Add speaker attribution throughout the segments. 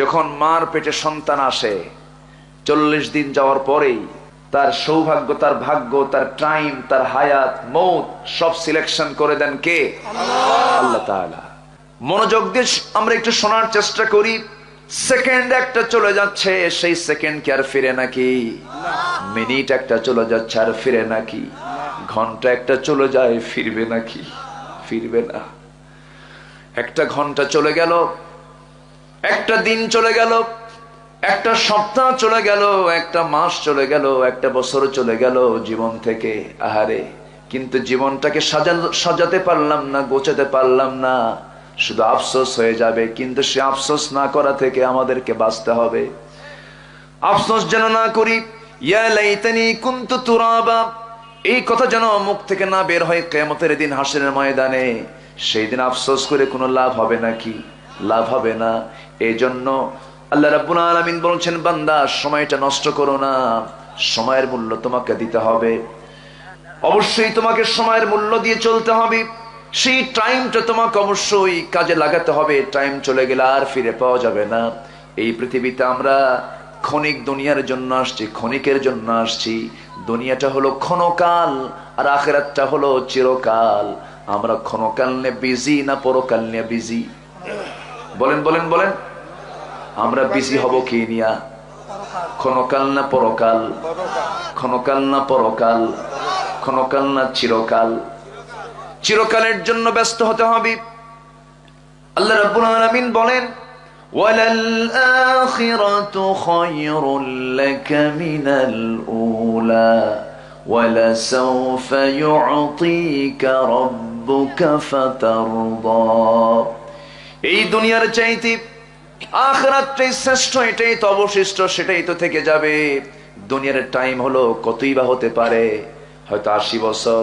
Speaker 1: যখন মার পেটে সন্তান আসে 40 দিন যাওয়ার পরেই তার সৌভাগ্য, তার ভাগ্য, তার টাইম, তার হায়াত, মৌত সব সিলেকশন করে দেন কে? আল্লাহ তাআলা। মনোযোগ দিয়ে আমরা একটু শোনার চেষ্টা করি। সেকেন্ড একটা চলে যাচ্ছে, সেই সেকেন্ড কি আর ফিরে নাকি? মিনিট একটা চলে যাচ্ছে আর ফিরে নাকি? ঘন্টা একটা চলে যায়, ফিরবে নাকি? ফিরবে না। একটা ঘন্টা চলে গেল, একটা দিন চলে গেল, একটা সপ্তাহ চলে গেল, একটা মাস চলে গেল, একটা বছর চলে গেল জীবন থেকে। আহারে, কিন্তু জীবনটাকে সাজাতে পারলাম না, গোছাতে পারলাম না, শুধু আফসোস হয়ে যাবে। কিন্তু সে আফসোস না করা থেকে আমাদেরকে বাঁচতে হবে। আফসোস যেন না করি, ইয়া লাইতানি কুনতু তুরাবা, এই কথা যেন মুখ থেকে না বের হয় কিয়ামতের দিন, হাসরের ময়দানে। সেই দিন আফসোস করে কোনো লাভ হবে নাকি? লাভ হবে না। এই জন্য আল্লাহ রাব্বুল আলামিন বলছেন, বান্দা সময়টা নষ্ট করো না, সময়ের মূল্য তোমাকে দিতে হবে। অবশ্যই তোমাকে সময়ের মূল্য দিয়ে চলতে হবে। সেই টাইমটা তোমাকে অবশ্যই কাজে লাগাতে হবে। টাইম চলে গেলে আর ফিরে পাওয়া যাবে না। এই পৃথিবীতে আমরা ক্ষণিক দুনিয়ার জন্য আসছি, ক্ষণিকের জন্য আসছি। দুনিয়াটা হলো ক্ষণকাল, আর আখিরাতটা হলো চিরকাল। আমরা ক্ষণকাল নিয়ে বিজি না পরকাল নিয়ে বিজি? বলেন বলেন বলেন, আমরা বিজি হব কি নিয়া? ক্ষণকাল না পরকাল? ক্ষণকাল না পরকাল? ক্ষণকাল না চিরকাল? চিরকালের জন্য ব্যস্ত হতে হবে। আল্লাহ রাব্বুল আলামিন বলেন, ওয়ালাল আখিরাতু খায়রুল লাকা মিনাল উলা ওয়ালাসাউফা ইউতিকা রাব্বুকা ফাতারদা। এই দুনিয়ার চাইতে আখিরাতটাই শ্রেষ্ঠ, এটাই তো অবশিষ্ট, সেটাই তো থেকে যাবে। দুনিয়ার টাইম হলো কতই বা হতে পারে, হয়তো 80 বছর,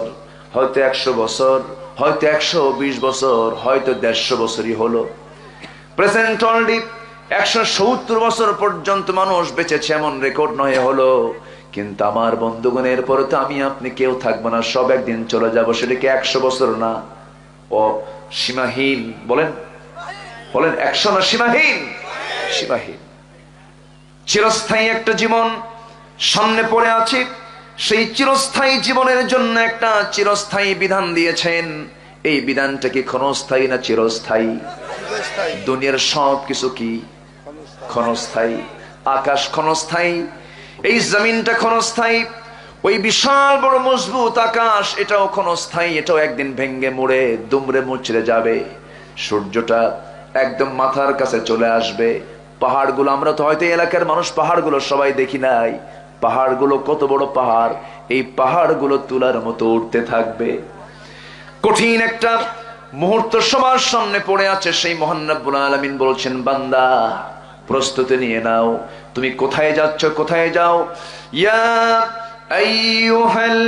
Speaker 1: হয়তো 100 বছর, হয়তো 120 বছর, হয়তো 150 বছরই হলো। প্রেজেন্ট অলরেডি 170 বছর পর্যন্ত মানুষ বেঁচেছে, এমন রেকর্ড নয় হলো। কিন্তু আমার বন্ধুগণের পরে তো আমি আপনি কেউ থাকবো না, সব একদিন চলে যাব। সেটা কি 100 বছর না ও সীমাহীন? বলেন বলেন, 100 না সীমাহীন? সীমাহীন। চিরস্থায়ী একটা জীবন সামনে পড়ে আছে। সেই চিরস্থায়ী জীবনের জন্য একটা চিরস্থায়ী বিধান দিয়েছেন। এই বিধানটা কি ক্ষণস্থায়ী না চিরস্থায়ী? দুনিয়ার সব কিছু কি ক্ষণস্থায়ী? আকাশ ক্ষণস্থায়ী, এই জমিনটা ক্ষণস্থায়ী, ওই বিশাল বড় মজবুত আকাশ এটাও ক্ষণস্থায়ী, এটাও একদিন ভেঙ্গে মুড়ে দুমড়ে মুচড়ে যাবে। সূর্যটা একদম মাথার কাছে চলে আসবে। পাহাড়গুলো, আমরা তো হয়তো এলাকার মানুষ পাহাড়গুলো সবাই দেখি নাই। পাহাড়গুলো কত বড় পাহাড়, এই পাহাড়গুলো তুলার মতো উঠতে থাকবে। কঠিন একটা মুহূর্ত সবার সামনে পড়ে আছে। সেই মহান রব্বুল আলামিন বলছেন, বান্দা প্রস্তুতি নিয়ে নাও। তুমি কোথায় যাচ্ছ? কোথায় যাও? ইয়া আইয়ুহাল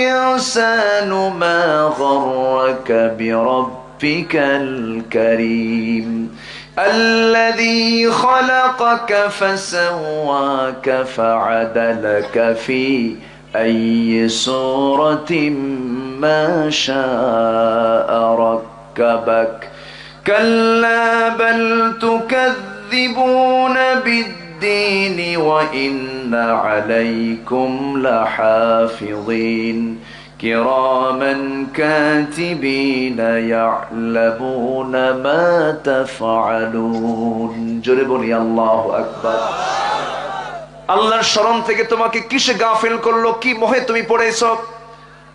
Speaker 1: ইনসানু মা গাররাকা বিরাব্বিকাল কারীম الذي خلقك فسواك فعدلك في أي صورة ما شاء ركبك كلا بل تكذبون بالدين وإن عليكم لحافظين كراما كاتبين يعلمون ما تفعلون جربني الله أكبر। আল্লাহর শরণ থেকে তোমাকে কিসে গাফিল করলো, কি মোহে তুমি পড়েছো?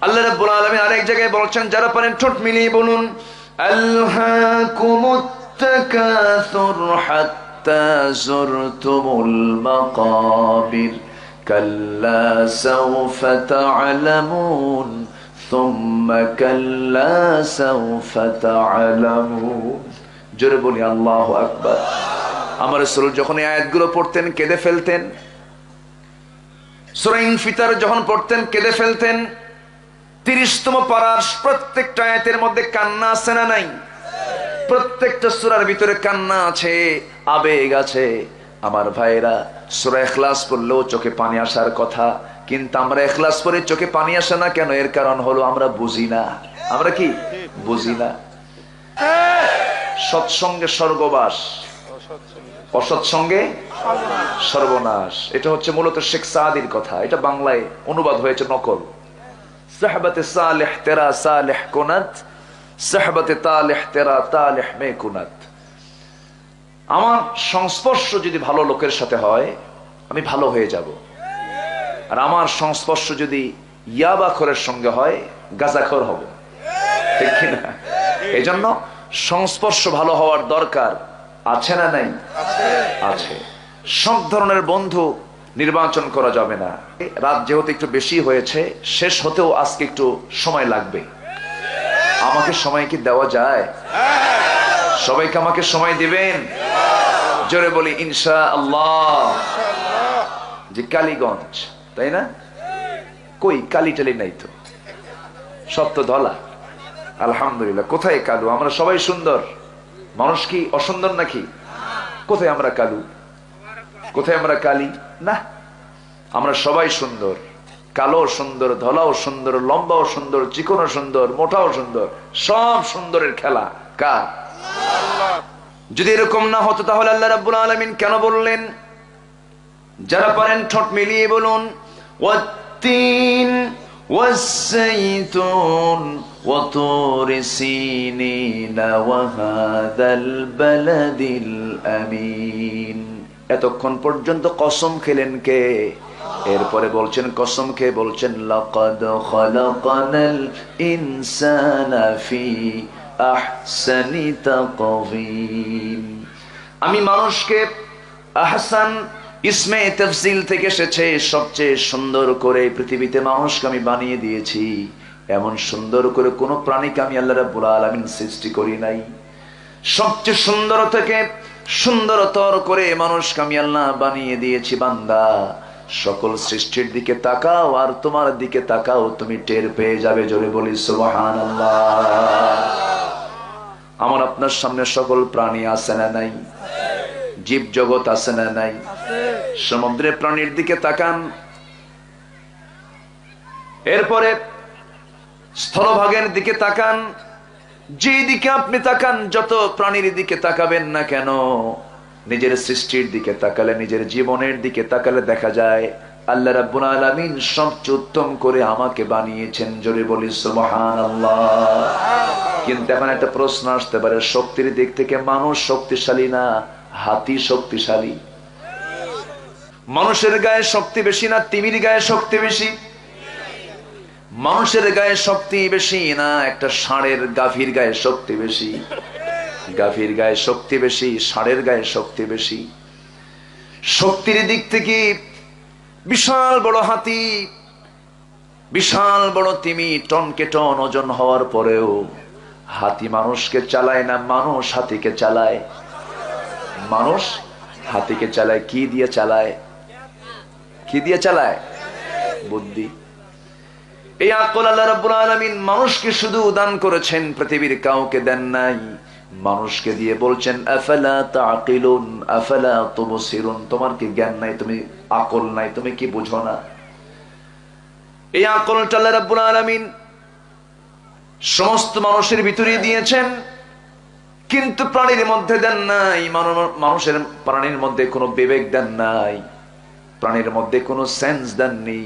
Speaker 1: আল্লাহ রাব্বুল আলামিন আরেক জায়গায় বলছেন, যারা পারেন ঠোঁট মিলিয়ে বলুন, আলহাকুমুত তাকাসুর হাত্তা যুরতুমুল মাকাবির কাল্লা সাউফা তা'লামুন সুম্মা কাল্লা সাউফা তা'লামুন। জোরে বলি আল্লাহু আকবার। আমার রাসূল যখন এই আয়াতগুলো পড়তেন কেঁদে ফেলতেন। সূরা ইনফিতার যখন পড়তেন কেঁদে ফেলতেন। 30তম পারার প্রত্যেকটা আয়াতের মধ্যে কান্না আছে না নাই? প্রত্যেকটা সূরার ভিতরে কান্না আছে, আবেগ আছে। আমার ভাইরা, সূরা ইখলাস পড়লেও চোখে পানি আসার কথা, কিন্তু আমরা ইখলাস পড়ে চোখে পানি আসে না কেন? এর কারণ হলো আমরা বুঝি না। আমরা কি বুঝি না? সৎসঙ্গে স্বর্গবাস, অসৎ সঙ্গে সর্বনাশ। এটা হচ্ছে মূলত শেখ সাদির কথা, এটা বাংলায় অনুবাদ হয়েছে নকল। সাহবাতে সালেহ তেরা সালেহ কুনাত, সাহবাতে তালেহ তেরা তালেহ মে কুনাত। আমার সংস্পর্শ যদি ভালো লোকের সাথে হয় আমি ভালো হয়ে যাব, আর আমার সংস্পর্শ যদি ইয়াবাখোরের সঙ্গে হয় গাঁজাখোর হব, ঠিক কিনা? এই জন্য সংস্পর্শ ভালো হওয়ার দরকার আছে না নাই? আছে। সব ধরনের বন্ধু নির্বাচন করা যাবে না। রাত যেহেতু একটু বেশি হয়েছে, শেষ হতেও আজকে একটু সময় লাগবে। আমাকে সময় কি দেওয়া যায়? সবাইকে আমাকে সময় দিবেন? জোরে বলি ইনশাআল্লাহ। যে কালীগঞ্জ, তাই না? কই কালি টালি নাই তো, সব তো ধলা। আলহামদুলিল্লাহ। কোথায় কালু? আমরা সবাই সুন্দর। মানুষ কি অসুন্দর নাকি? কোথায় আমরা কালু? কোথায় আমরা কালি? না, আমরা সবাই সুন্দর। কালো সুন্দর, ধলাও সুন্দর, লম্বাও সুন্দর, চিকনও সুন্দর, মোটাও সুন্দর। সব সুন্দরের খেলা কার? যদি এরকম না হতো তাহলে আল্লাহ রাব্বুল আলামিন কেন বললেন? যারা পারেন ঠোঁট মিলিয়ে বলুন ওয়াত্তিন ওয়াসসাইতুন ওয়া তুরি সিনিন ওয়া হাদাল বালাদিল আমিন। এতক্ষণ পর্যন্ত কসম খেলেন কে? এরপরে বলছেন কসম খেয়ে বলছেন লাকাদ খালাকানাল ইনসানা ফি আহসানি তাকওয়িম। আমি মানুষকে, আহসান ইসমে তাফসিল থেকে এসেছে, সবচেয়ে সুন্দর করে পৃথিবীতে মানুষকে আমি বানিয়ে দিয়েছি। এমন সুন্দর করে কোন প্রাণীকে আমি আল্লাহ রাব্বুল আলামিন সৃষ্টি করি নাই। সবচেয়ে সুন্দর থেকে সুন্দরতর করে মানুষকে আমি আল্লাহ বানিয়ে দিয়েছি। বান্দা, সকল সৃষ্টির দিকে তাকাও আর তোমার দিকে তাকাও, তুমি টের পেয়ে যাবে। জোরে বলি সুবহানাল্লাহ। আমার আপনার সামনে সকল প্রাণী আছে না নাই? জীব জগৎ আছে না নাই? সমুদ্রের প্রাণীর দিকে তাকান, এরপরে স্থলভাগের দিকে তাকান। যে দিকে আপনি তাকান, যত প্রাণীর দিকে তাকাবেন না কেন, নিজের সৃষ্টির দিকে তাকালে, নিজের জীবনের দিকে তাকালে দেখা যায় আল্লাহ রাব্বুল আলামিন সবচেয়ে উত্তম করে আমাকে বানিয়েছেন। জোরে বলি সুবহানাল্লাহ। কিন্তু এখন একটা প্রশ্ন আসতে পারে, শক্তির দিক থেকে মানুষ শক্তিশালী না হাতি শক্তিশালী? মানুষের গায়ে শক্তি বেশি না তিমির গায়ে শক্তি বেশি? মানুষের গায়ে শক্তি বেশি না একটা ষাঁড়ের গাভীর গায়ে শক্তি বেশি? গাভীর গায়ে শক্তি বেশি, ষাঁড়ের গায়ে শক্তি বেশি। শক্তির দিক থেকে বিশাল বড় হাতি, বিশাল বড় তিমি, টনকে টন ওজন হওয়ার পরেও হাতি মানুষকে চালায় না, মানুষ হাতিকে চালায়। মানুষ হাতিকে চালায় কি দিয়ে চালায়? কি দিয়ে চালায়? বুদ্ধি। এই আকল আল্লাহ রাব্বুল আলামিন মানুষকে শুধু দান করেছেন, পৃথিবীর কাউকে দেন নাই। মানুষকে দিয়ে বলছেন আফালা তাকিলুন আফালা তুবসিরুন, তোমার কি জ্ঞান নাই? তুমি আকল নাই? তুমি কি বুঝো না? এই আকলটা আল্লাহ রাব্বুল আলামিন সমস্ত মানুষের ভিতরে দিয়েছেন, কিন্তু প্রাণীর মধ্যে দেন নাই। মানুষের প্রাণীর মধ্যে কোনো বিবেক দেন নাই, প্রাণীর মধ্যে কোনো সেন্স দেননি।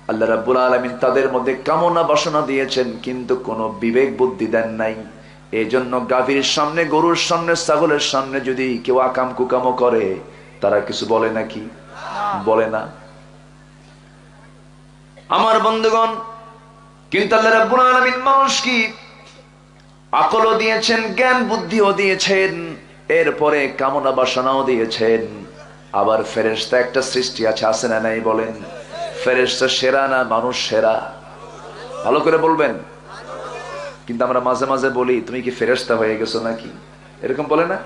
Speaker 1: আল্লাহ রাব্বুল আলামিন তাদের মধ্যে কামনা বাসনা দিয়েছেন, কিন্তু কোনো বিবেক বুদ্ধি দেন নাই। এই জন্য গাভীর সামনে, গরুর সামনে, ছাগলের সামনে যদি কেউ আকাম কুকামো করে, তারা কিছু বলে নাকি? বলে না। আমার বন্ধুগণ, কিন্তু আল্লাহ রাব্বুল আলামিন মানুষ কি আকলও দিয়েছেন, জ্ঞান বুদ্ধিও দিয়েছেন, এরপরে কামনা বাসনাও দিয়েছেন। আবার ফেরেশতা একটা সৃষ্টি আছে, আছে না নাই? বলেন, ফেরেশতা সেরা না মানুষ সেরা? ভালো করে বলবেন। কিন্তু আমরা মাঝে মাঝে বলি তুমি কি ফেরেশতা হয়ে গেছো নাকি, এরকম বলে না?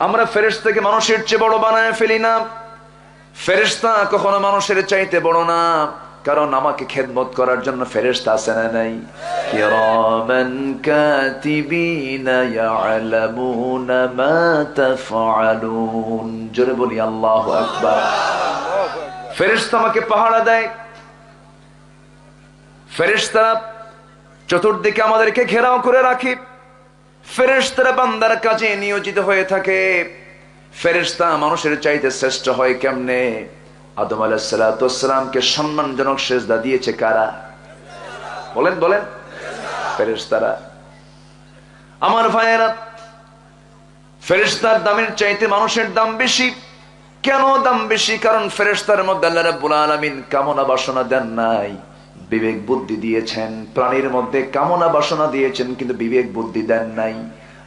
Speaker 1: আমরা ফেরেশতাকে মানুষের চেয়ে বড় বানায় ফেলি না। ফেরেশতা কখনো মানুষের চাইতে বড় না, কারণ আমাকে খেদমত করার জন্য ফেরেশতা আছে না নাই? কিরামান কাতিবিনা ইয়ালামুনা মা তাফআলুন। জোরে বলি আল্লাহু আকবার। ফেরেশতা আমাকে পাহারা দেয়, ফেরেশতারা চতুর্দিকে আমাদেরকে ঘেরাও করে রাখে। ফেরেশতারা বান্দার কাজে নিয়োজিত হয়ে থাকে। ফেরেশতা মানুষের চাইতে শ্রেষ্ঠ হয় কেমনে? আদম আলাইহিস সালাতু ওয়াস সালামকে সম্মানজনক সিজদা দিয়েছে কারা? বলেন বলেন, ফেরেশতারা। আমার ভাইয়েরা, ফেরেশতার দামের চাইতে মানুষের দাম বেশি। কেন দাম বেশি? কারণ ফেরেশতার মধ্যে আল্লাহ রাব্বুল আলামিন কামনা বাসনা দেন নাই, বিবেক বুদ্ধি দিয়েছেন। প্রাণীর মধ্যে কামনা বাসনা দিয়েছেন, কিন্তু বিবেক বুদ্ধি দেন নাই।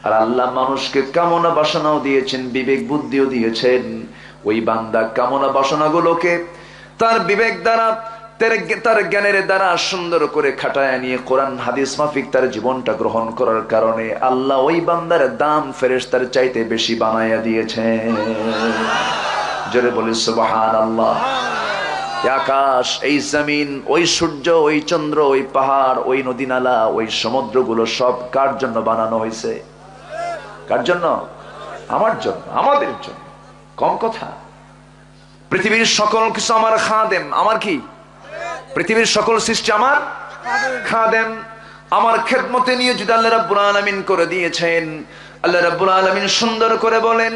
Speaker 1: আর আল্লাহ মানুষকে কামনা বাসনাও দিয়েছেন, বিবেক বুদ্ধিও দিয়েছেন। ওই বান্দা কামনা বাসনাগুলোকে তার বিবেক দ্বারা, তার জ্ঞানের দ্বারা সুন্দর করে খাটায় নিয়ে কোরআন হাদিস মাফিক তার জীবনটা গ্রহণ করার কারণে আল্লাহ ওই বান্দার দাম ফেরেশতার চাইতে বেশি বানাইয়া দিয়েছেন। জোরে বলি সুবহানাল্লাহ। আকাশ, এই জমিন, ওই সূর্য, ওই চন্দ্র, ওই পাহাড়, ওই নদী নালা, ওই সমুদ্রগুলো সব কার জন্য বানানো হয়েছে? কার জন্য? আমার জন্য, আমাদের জন্য। কম কথা। পৃথিবীর সকল কিছু আমার খাদেম। আমার কি? পৃথিবীর সকল সৃষ্টি আমার খাদেম। আমার খেদমতে নিয়ে যদি আল্লাহ রাব্বুল আলামিন করে দিয়েছেন। আল্লাহ রাব্বুল আলামিন সুন্দর করে বলেন,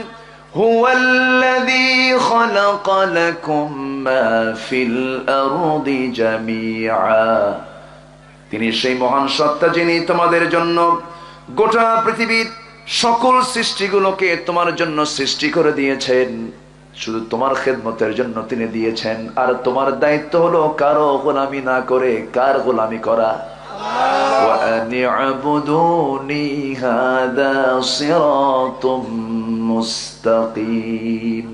Speaker 1: হুয়াল্লাযী খালাকা লাকুম মা ফিল আরদি জামিআ। তিনি সেই মহান সত্তা যিনি তোমাদের জন্য গোটা পৃথিবীর সকল সৃষ্টিগুলোকে তোমার জন্য সৃষ্টি করে দিয়েছেন। শুধু তোমার খেদমতের জন্য তিনি দিয়েছেন। আর তোমার দায়িত্ব হলো কারো গোলামি না করে কার গোলামি করা? ওয়া আনি'বুদুনি হাদা সিরাতুম মুস্তাকিম।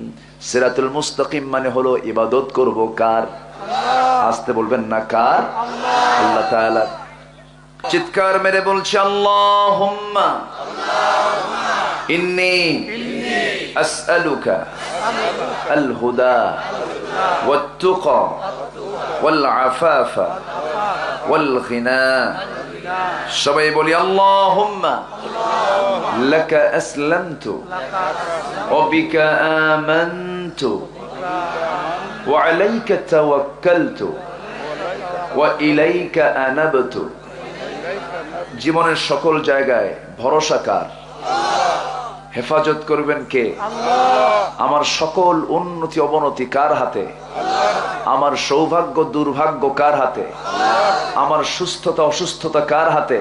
Speaker 1: সিরাতুল মুস্তাকিম মানে হলো ইবাদত করব কার? আসতে বলবেন না, কার? আল্লাহ তাআলা। চিৎকার মেরে বলছে, আল্লাহুম্মা ইন্নী আসআলুকা আল হুদা ওয়াত তুকা ওয়াল আফাফা ওয়াল গিনা। সবাই বলি, আল্লাহুম্মা লাকা আসলামতু ওয়া বিকা আমানতু ওয়া আলাইকা তাওয়াক্কালতু ওয়া ইলাইকা আনাবতু। জীবনের সকল জায়গায় ভরসা কার? হেফাজত করবেন কে? আমার সকল উন্নতি অবনতি কার হাতে? আমার সৌভাগ্য দুর্ভাগ্য কার হাতে? আমার সুস্থতা অসুস্থতা কার হাতে?